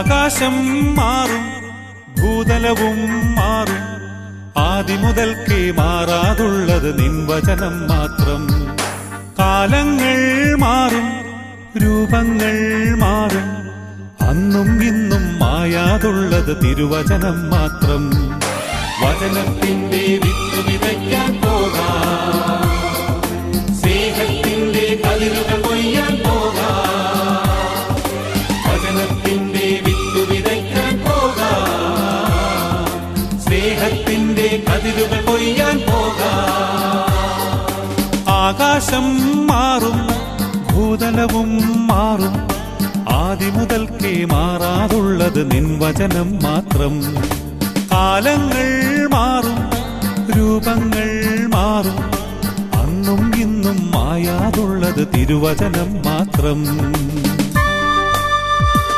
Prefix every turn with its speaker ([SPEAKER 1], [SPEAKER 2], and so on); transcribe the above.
[SPEAKER 1] ആകാശം മാറും, ഭൂതലവും മാറും, ആദിമുതൽക്കേ മാറാതുള്ളത് നിൻ വചനം മാത്രം. കാലങ്ങൾ മാറും, രൂപങ്ങൾ മാറും, അന്നും ഇന്നും മായാതുള്ളത് തിരുവചനം മാത്രം. വചനത്തിന്റെ വിത്ത് വിതയ്ക്കാൻ പോകാം, സ്നേഹത്തിന്റെ കതിരുകൾ കൊയ്യാൻ പോകാം. വചനത്തിന്റെ വിത്ത് വിതയ്ക്കാൻ പോകാം, സ്നേഹത്തിന്റെ കതിരുകൾ കൊയ്യാൻ പോകാം. ആകാശം മാറും, ഭൂതലവും മാറും, ആദിമുതൽക്കേ മാറാതുള്ളത് നിൻ വചനം മാത്രം. കാലങ്ങൾ മാറും, രൂപങ്ങൾ മാറും, അന്നും ഇന്നും മായാതുള്ളത് തിരുവചനം മാത്രം.